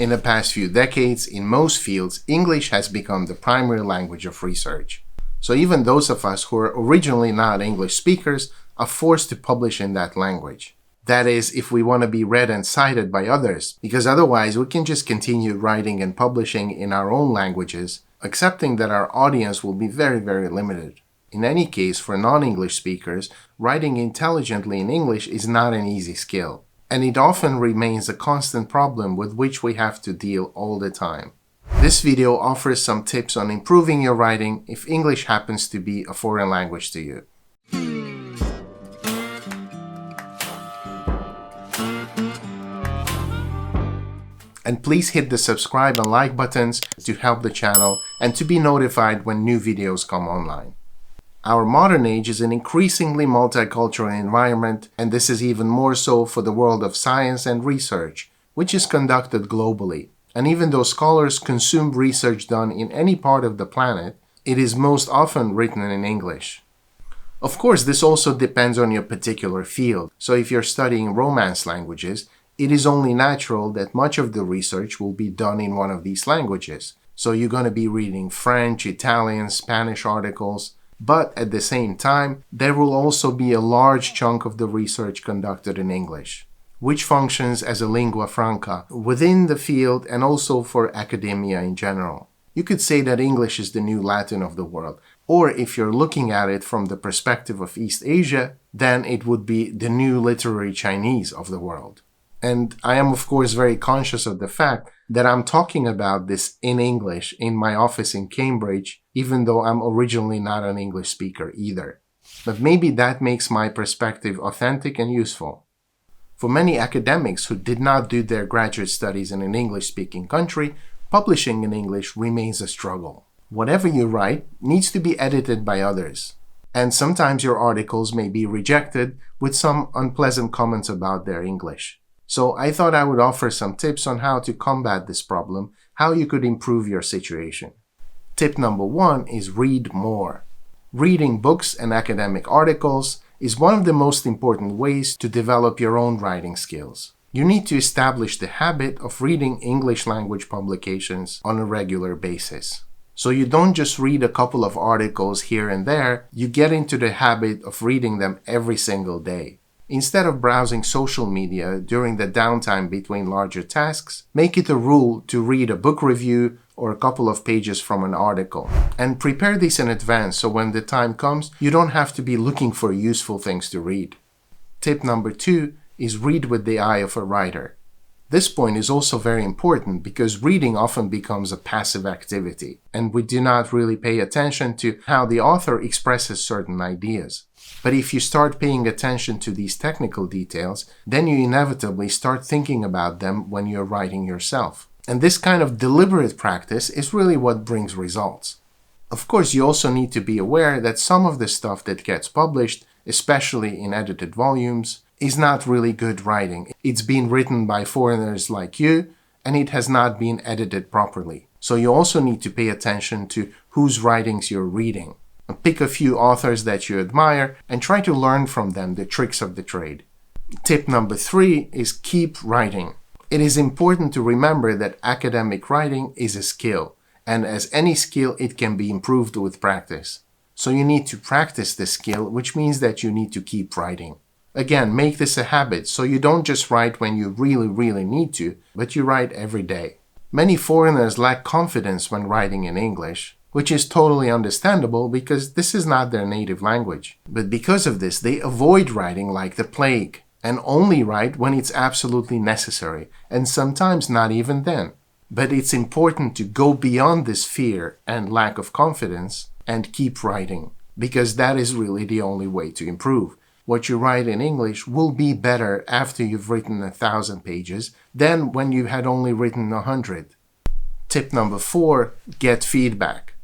In the past few decades, in most fields, English has become the primary language of research. So even those of us who are originally not English speakers are forced to publish in that language. That is, if we want to be read and cited by others, because otherwise we can just continue writing and publishing in our own languages, accepting that our audience will be very, very limited. In any case, for non-English speakers, writing intelligently in English is not an easy skill, and it often remains a constant problem with which we have to deal all the time. This video offers some tips on improving your writing if English happens to be a foreign language to you. And please hit the subscribe and like buttons to help the channel and to be notified when new videos come online. Our modern age is an increasingly multicultural environment, and this is even more so for the world of science and research, which is conducted globally. And even though scholars consume research done in any part of the planet, it is most often written in English. Of course, this also depends on your particular field. So if you're studying Romance languages, it is only natural that much of the research will be done in one of these languages. So you're going to be reading French, Italian, Spanish articles, but at the same time, there will also be a large chunk of the research conducted in English, which functions as a lingua franca within the field and also for academia in general. You could say that English is the new Latin of the world, or if you're looking at it from the perspective of East Asia, then it would be the new literary Chinese of the world. And I am, of course, very conscious of the fact that I'm talking about this in English in my office in Cambridge, even though I'm originally not an English speaker either. But maybe that makes my perspective authentic and useful. For many academics who did not do their graduate studies in an English-speaking country, publishing in English remains a struggle. Whatever you write needs to be edited by others. And sometimes your articles may be rejected with some unpleasant comments about their English. So I thought I would offer some tips on how to combat this problem, how you could improve your situation. Tip number 1 is read more. Reading books and academic articles is one of the most important ways to develop your own writing skills. You need to establish the habit of reading English language publications on a regular basis. So you don't just read a couple of articles here and there, you get into the habit of reading them every single day. Instead of browsing social media during the downtime between larger tasks, make it a rule to read a book review or a couple of pages from an article. And prepare this in advance so when the time comes, you don't have to be looking for useful things to read. Tip number 2 is read with the eye of a writer. This point is also very important because reading often becomes a passive activity, and we do not really pay attention to how the author expresses certain ideas. But if you start paying attention to these technical details, then you inevitably start thinking about them when you're writing yourself. And this kind of deliberate practice is really what brings results. Of course, you also need to be aware that some of the stuff that gets published, especially in edited volumes, is not really good writing. It's been written by foreigners like you, and it has not been edited properly. So you also need to pay attention to whose writings you're reading. Pick a few authors that you admire and try to learn from them the tricks of the trade. Tip number 3 is keep writing. It is important to remember that academic writing is a skill, and as any skill, it can be improved with practice. So you need to practice the skill, which means that you need to keep writing. Again, make this a habit, so you don't just write when you really need to, but you write every day. Many foreigners lack confidence when writing in English, which is totally understandable because this is not their native language. But because of this, they avoid writing like the plague, and only write when it's absolutely necessary, and sometimes not even then. But it's important to go beyond this fear and lack of confidence and keep writing, because that is really the only way to improve. What you write in English will be better after you've written 1,000 pages than when you had only written 100. Tip number 4, get feedback.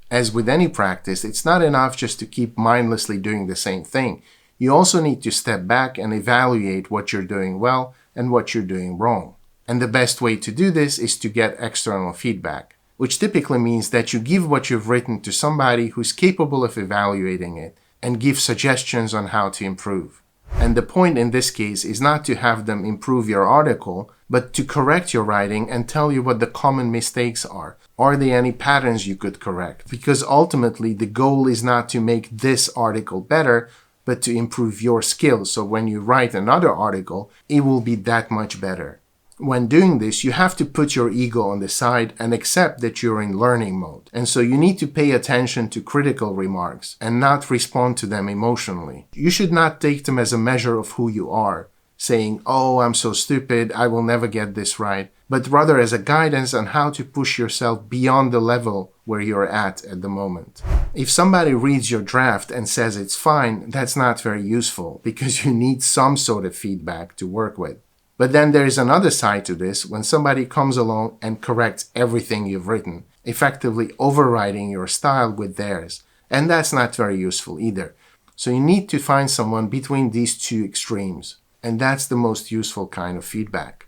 As with any practice, it's not enough just to keep mindlessly doing the same thing. You also need to step back and evaluate what you're doing well and what you're doing wrong. And the best way to do this is to get external feedback, which typically means that you give what you've written to somebody who's capable of evaluating it and give suggestions on how to improve. And the point in this case is not to have them improve your article, but to correct your writing and tell you what the common mistakes are. Are there any patterns you could correct? Because ultimately the goal is not to make this article better, but to improve your skills. So when you write another article, it will be that much better. When doing this, you have to put your ego on the side and accept that you're in learning mode. And so you need to pay attention to critical remarks and not respond to them emotionally. You should not take them as a measure of who you are, saying, "Oh, I'm so stupid, I will never get this right," but rather as a guidance on how to push yourself beyond the level where you're at the moment. If somebody reads your draft and says it's fine, that's not very useful because you need some sort of feedback to work with. But then there is another side to this when somebody comes along and corrects everything you've written, effectively overriding your style with theirs. And that's not very useful either. So you need to find someone between these two extremes. And that's the most useful kind of feedback.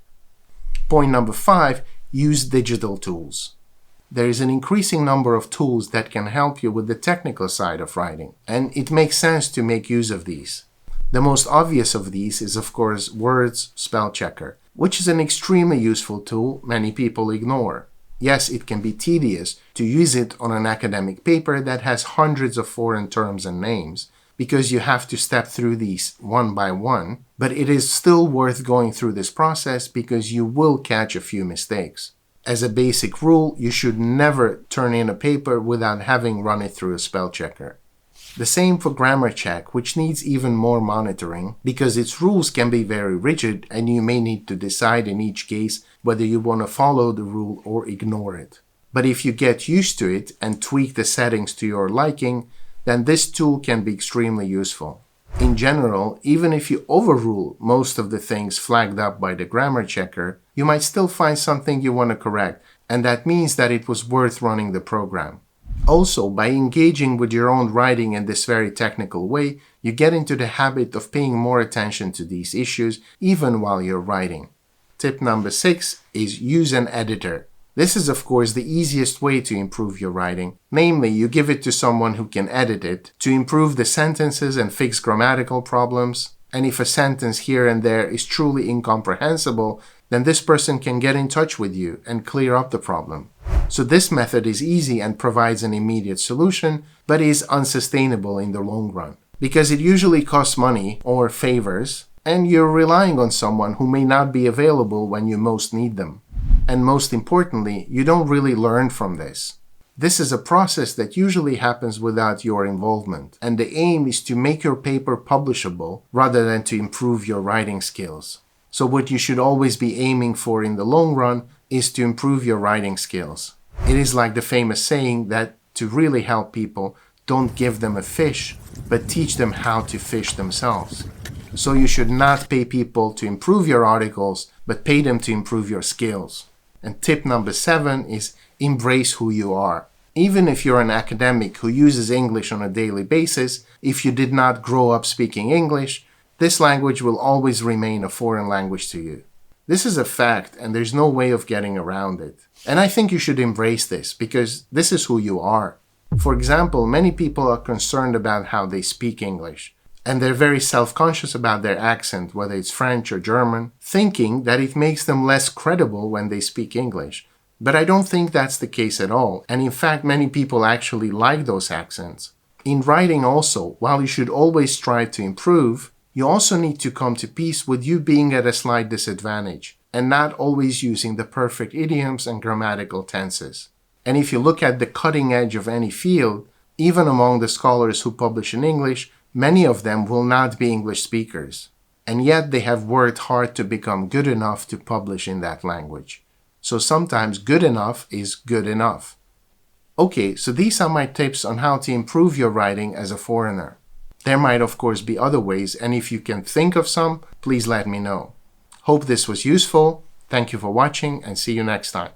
Point number 5, use digital tools. There is an increasing number of tools that can help you with the technical side of writing, and it makes sense to make use of these. The most obvious of these is, of course, Word's spell checker, which is an extremely useful tool many people ignore. Yes, it can be tedious to use it on an academic paper that has hundreds of foreign terms and names, because you have to step through these one by one, but it is still worth going through this process because you will catch a few mistakes. As a basic rule, you should never turn in a paper without having run it through a spell checker. The same for grammar check, which needs even more monitoring because its rules can be very rigid and you may need to decide in each case whether you want to follow the rule or ignore it. But if you get used to it and tweak the settings to your liking, then this tool can be extremely useful. In general, even if you overrule most of the things flagged up by the grammar checker, you might still find something you want to correct, and that means that it was worth running the program. Also, by engaging with your own writing in this very technical way, you get into the habit of paying more attention to these issues even while you're writing. Tip number 6 is use an editor. This is, of course, the easiest way to improve your writing. Namely, you give it to someone who can edit it to improve the sentences and fix grammatical problems. And if a sentence here and there is truly incomprehensible, then this person can get in touch with you and clear up the problem. So this method is easy and provides an immediate solution, but is unsustainable in the long run, because it usually costs money or favors, and you're relying on someone who may not be available when you most need them. And most importantly, you don't really learn from this. This is a process that usually happens without your involvement, and the aim is to make your paper publishable rather than to improve your writing skills. So what you should always be aiming for in the long run is to improve your writing skills. It is like the famous saying that to really help people, don't give them a fish, but teach them how to fish themselves. So you should not pay people to improve your articles, but pay them to improve your skills. And tip number 7 is embrace who you are. Even if you're an academic who uses English on a daily basis, if you did not grow up speaking English, this language will always remain a foreign language to you. This is a fact, and there's no way of getting around it. And I think you should embrace this, because this is who you are. For example, many people are concerned about how they speak English, and they're very self-conscious about their accent, whether it's French or German, thinking that it makes them less credible when they speak English. But I don't think that's the case at all, and in fact many people actually like those accents. In writing also, while you should always strive to improve, you also need to come to peace with you being at a slight disadvantage and not always using the perfect idioms and grammatical tenses. And if you look at the cutting edge of any field, even among the scholars who publish in English, many of them will not be English speakers. And yet they have worked hard to become good enough to publish in that language. So sometimes good enough is good enough. Okay, so these are my tips on how to improve your writing as a foreigner. There might of course be other ways, and if you can think of some, please let me know. Hope this was useful. Thank you for watching and see you next time.